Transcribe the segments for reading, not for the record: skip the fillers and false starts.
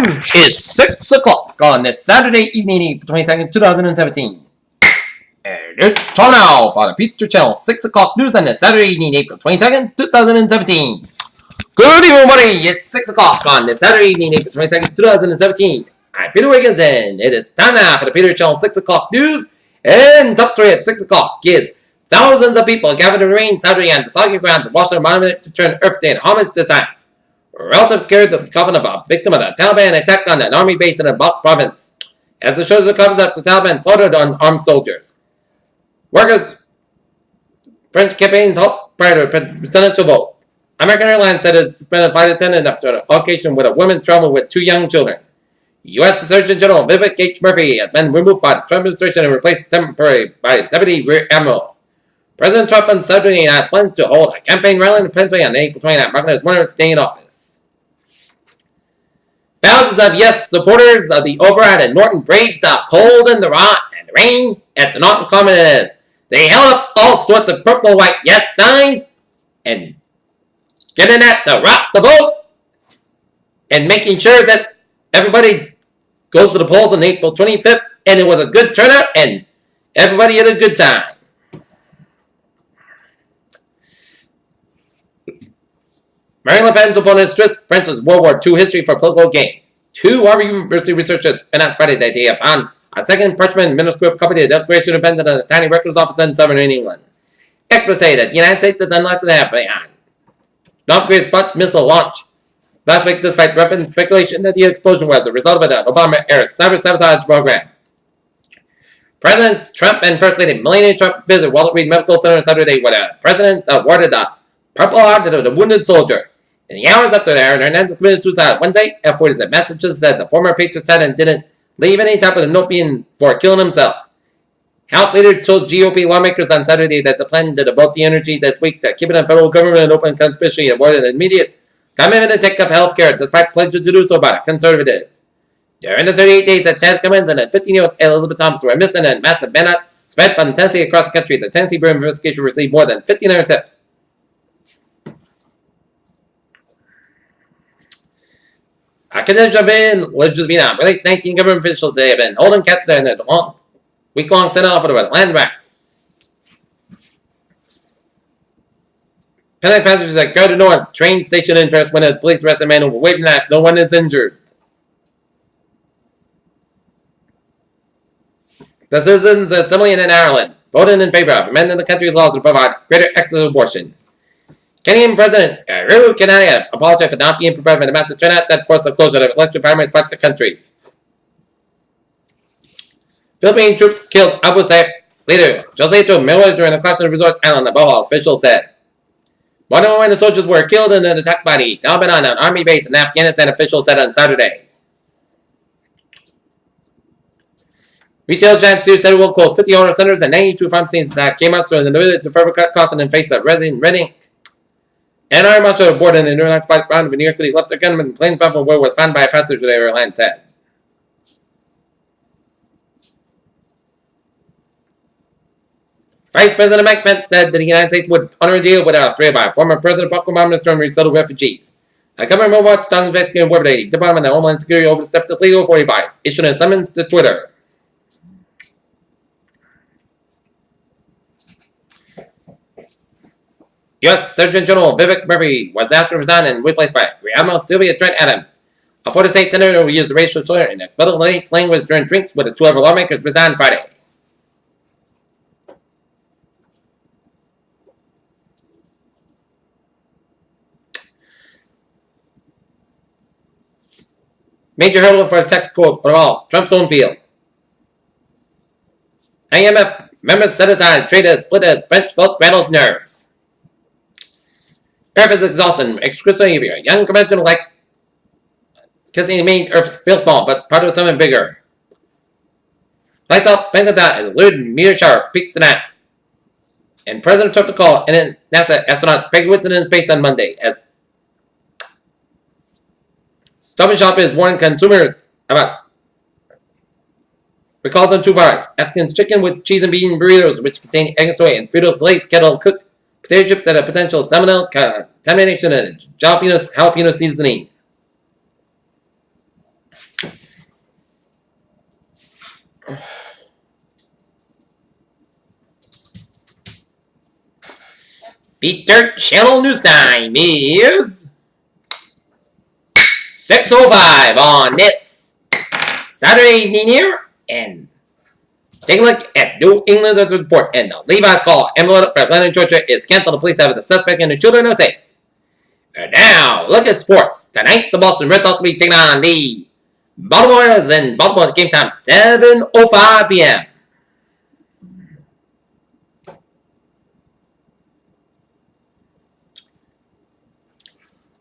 time is 6 o'clock on this Saturday evening, April 22nd, 2017. And it's time now for the Pizza Channel 6 o'clock news on this Saturday evening, April 22nd, 2017. Good evening, everybody. It's 6 o'clock on this Saturday evening, April 22nd, 2017. I'm Peter Wiggins, and it is time now for the Peter Channel 6 o'clock news. And top story at 6 o'clock is thousands of people gathered to remain Saturday on the Saudi grounds of Washington Monument to turn Earth Day and homage to science. Relatives carried the coffin of a victim of the Taliban attack on an army base in the Balkh province, as it shows the coffins after the Taliban slaughtered unarmed soldiers. Workers' French campaigns halt prior to a presidential vote. American Airlines said it suspended flight attendant after an altercation with a woman traveling with 2 young children. U.S. Surgeon General Vivek H. Murphy has been removed by the Trump administration and replaced temporarily by his deputy rear admiral. President Trump on Saturday has plans to hold a campaign rally in Pennsylvania on April 29th, marking his 100th day in office. Thousands of Yes supporters of the Override at Norton braved the cold and the rain at the Norton Common as they held up all sorts of purple and white Yes signs and getting at to rock the vote and making sure that everybody goes to the polls on April 25th, and it was a good turnout and everybody had a good time. Marine Le Pen's opponents twist France's World War II history for political gain. 2 Harvard University researchers announced Friday that they have found a second parchment manuscript copy of the Declaration of Independence in a tiny records office in southern England. Experts say that the United States is unlikely to have behind North Korea's Butch missile launch last week, despite weapons speculation that the explosion was a result of an Obama-era cyber-sabotage program. President Trump and First Lady Melania Trump visited Walter Reed Medical Center on Saturday, where the president awarded the Purple Heart to the wounded soldier. In the hours after that, Hernandez committed suicide Wednesday. F-47 messages said the former Patriot said and didn't leave any type of a note being for killing himself. House leader told GOP lawmakers on Saturday that the plan to devote the energy this week to keeping the federal government and open conspiracy avoided an immediate commitment to take up health care, despite pledges to do so by conservatives. During the 38 days that Ted Cummins and a 15-year-old Elizabeth Thomas were missing and massive manhunt spread from Tennessee across the country, the Tennessee Bureau of Investigation received more than 1,500 tips. A contingent of religious Vietnam released 19 government officials they have been holding captive in a week-long standoff over the land racks. Panic passengers at Gardner North train station in Paris when the police arrested a man who was waving a knife. No one is injured. The Citizens Assembly in Ireland voted in favor of amending the country's laws to provide greater access to abortion. Kenyan President Uhuru Kenyatta apologized for not being prepared for the massive turnout that forced the closure of election primaries across the country. Philippine troops killed Abu Sayyaf leader Joseito Miller during a clash on the resort island, the Bohol officials said. More than 100 soldiers were killed in an attack by the Taliban on an army base in Afghanistan, officials said on Saturday. Retail giant Sears said it will close 50 owner centers and 92 pharmacies that came out during the ability to further cut costs in face of resin red ink. An air marshal aboard an airline flight ground in New York City left a gunman in planes bound from where was found by a passenger, the airline said. Vice President Mike Pence said that the United States would honor a deal with Australia by former President Barack Obama to resettle refugees. A government watch down investigating whether the Department of Homeland Security overstepped its legal authority by issuing a summons to Twitter. U.S. Surgeon General Vivek Murphy was asked to resign and replaced by Admiral Sylvia Trent Adams. A Florida State Senator who used racial slur and expletive language during drinks with the 2 other lawmakers resigned Friday. Major hurdle for the tax code overall, Trump's own field. IMF members set aside trade as split as French vote rattles nerves. Earth is exhausting, excruciating behavior. Young conventional like kissing made Earth feel small, but part of something bigger. Lights off, Bangladesh as a lurid meteor shower peaks tonight. And President Trump to call and NASA astronaut Peggy Whitson in space on Monday as Stop and Shop is warning consumers about recalls on 2 products. Atkins chicken with cheese and bean burritos, which contain egg and soy, and Fritos Lay's kettle cooked potato chips that have potential salmonella contamination and jalapeno seasoning. Peter Channel News Time is 6:05 on this Saturday evening here, and take a look at New England's report. And the Levi's call envelope for Atlanta, Georgia is canceled. The police have the suspect and the children are safe. And now, look at sports. Tonight, the Boston Red Sox will be taking on the Baltimore Orioles in Baltimore. Game time 7:05 p.m.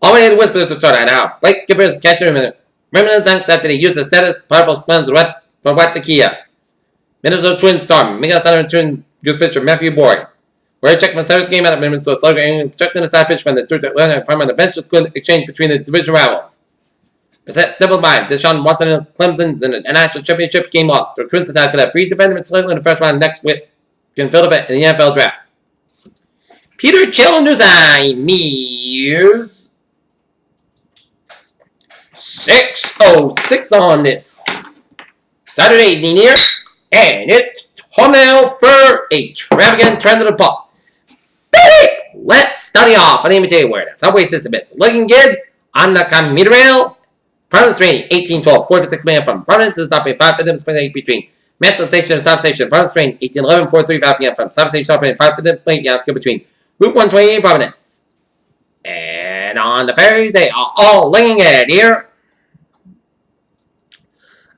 Already the Whispers to start right now. Blake Gifford's catcher remnants after they used the status purple spins for wet the Kia. Minnesota Twins star Mega Center Twin goose pitcher Matthew Boyd. We're checking the seventh game out of Minnesota Slugger and instructing the side pitch from the third Atlanta department on the bench just couldn't exchange between the division rivals. Beset doubled by Deshaun Watson and Clemson's in a national championship game lost. The Crimson Tide could have free defenders slightly in the first round next week in Philadelphia in the NFL draft. Peter Chill News News 6:06 on this Saturday evening here, and it's home now for a extravagant transitive pop. Baby, let's study off. Let me tell you where that subway system is. Looking good on the commuter rail. Providence train 1812, 456 million from Providence is stopping 5 minutes between Metro Station and South Station. Providence train 1811, 435 p.m. from South Station stopping 5 minutes between Route 128 and Providence. And on the ferries, they are all looking good here.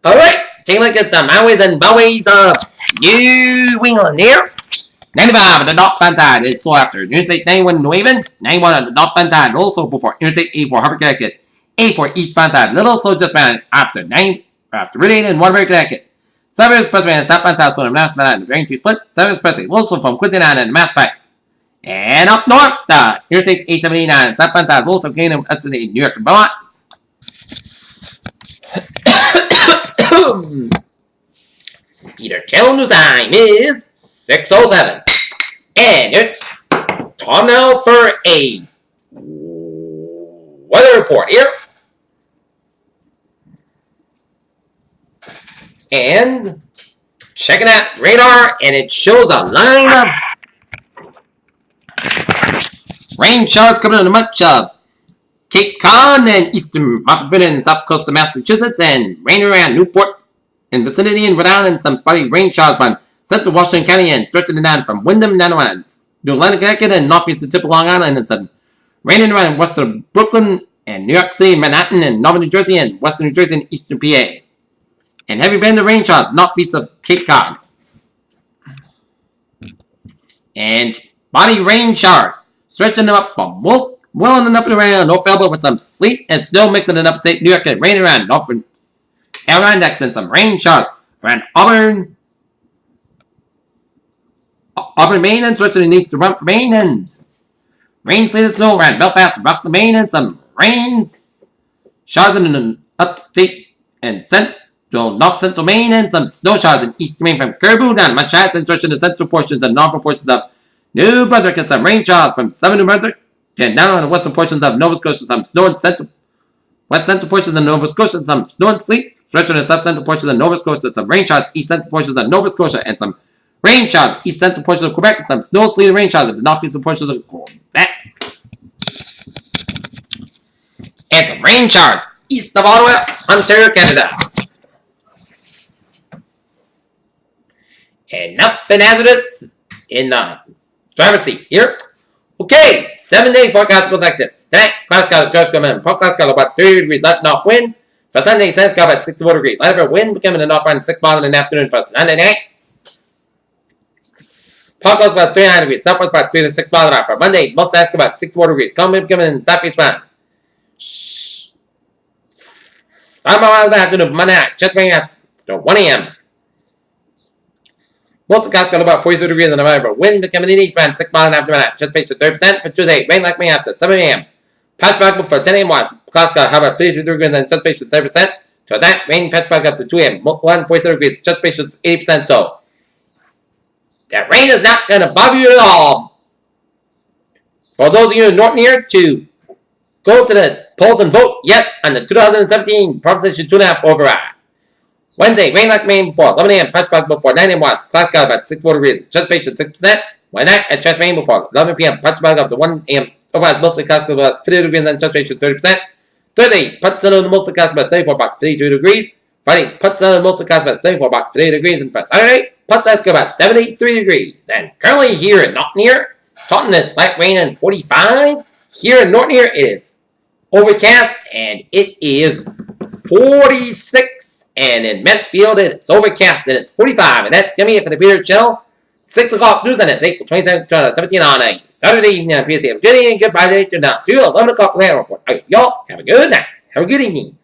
Alright, take a look at some highways and byways of New England here. 95 on the northbound side is slow after Interstate 91 New Haven. 91 on the northbound side also before Interstate 84 Harvard, Connecticut. 84 eastbound side little slow just after Route 8 in Waterbury, Connecticut. 7 Expressway and southbound side slow in Mass Pike and the Bearing 2 split. 7 Expressway also from Quincy 9 and Mass Pike. And up north, the Interstate 879 and southbound side is also gained in New York and Vermont. Peter Channel News Time is 6:07. And it's time now for a weather report here. And checking out radar, and it shows a line of rain showers coming on much of Cape Cod and eastern Mountain and south coast of Massachusetts, and rain around Newport and vicinity in Rhode Island, and some spotty rain showers on central Washington County and stretching down from Wyndham down around New Atlantic, Connecticut, and northeastern tip of Long Island, and some raining around western Brooklyn and New York City, Manhattan, and northern New Jersey, and western New Jersey, and eastern PA. And heavy band of rain showers northeast of Cape Cod. And spotty rain showers stretching them up from well and up and around North Alabama with some sleet and snow mixing in upstate New York and rain around northern Adirondacks and some rain showers around Auburn, Maine, and stretching needs to run for Maine, and rain, sleet, and snow around Belfast, Rockland, Maine, and some rains showers in the upstate and north central Maine, and some snow showers in east Maine from Caribou down to Machias and stretching the central portions and northern portions of New Brunswick, and some rain showers from southern New Brunswick and down on the western portions of Nova Scotia, some snow in west central portions of Nova Scotia, some snow and sleet stretching the south central portions of Nova Scotia, some rain showers east central portions of Nova Scotia, and some rain showers east central portions of Quebec, and some snow, sleet, and rain showers in the northeastern portions of Quebec. And some rain showers east of Ottawa, Ontario, Canada. And nothing hazardous in the driver's seat here. Okay, 7-day forecast goes like this. Tonight, clouds got a judge coming in. Port clouds got about 30 degrees light north wind. For Sunday, sun's got about 64 degrees. Light over wind becoming a north wind 6 miles in the afternoon for Sunday night. Port clouds about 39 degrees. Southwest about 3 to 6 miles an hour. For Monday, most skies about 64 degrees. Coming becoming in southeast wind. 5 miles in the afternoon. Monday night, just bringing up to 1 a.m. Most of the clouds got about 42 degrees in the November. Wind becoming in east wind 6 miles an hour after midnight. Just pace to 30% for Tuesday. Rain likely after 7 a.m. Patch back for 10 a.m. Clouds got about 32 degrees and just pace to 30%. To that, rain patch back up to 2 a.m. 42 degrees. Just pace to 80%. So that rain is not going to bother you at all. For those of you in Norton here, to go to the polls and vote yes on the 2017 Proposition 2.5 override. Wednesday, rain like rain before 11 a.m. Punch bug before 9 a.m. Watts. Class got about 64 degrees. Anticipation 6%. Wednesday night, at chest rain before 11 p.m. Punch bug up to 1 a.m. Otherwise, mostly class about 50 degrees and anticipation 30%. Thursday, Punch center mostly class about 74 about 52 degrees. Friday, Punch center mostly class about 74 about 50 degrees. And for Saturday, Punch size go about 73 degrees. And currently here in Taunton, it's light rain and 45. Here in Norton it is overcast and it is 46. And in Mansfield, it's overcast and it's 45. And that's going to be it for the Peter Channel. 6 o'clock news on this April 27th, 2017 on a Saturday evening on PSA. Have a good evening, goodbye, see you at 11 o'clock later report. Y'all have a good night. Have a good evening.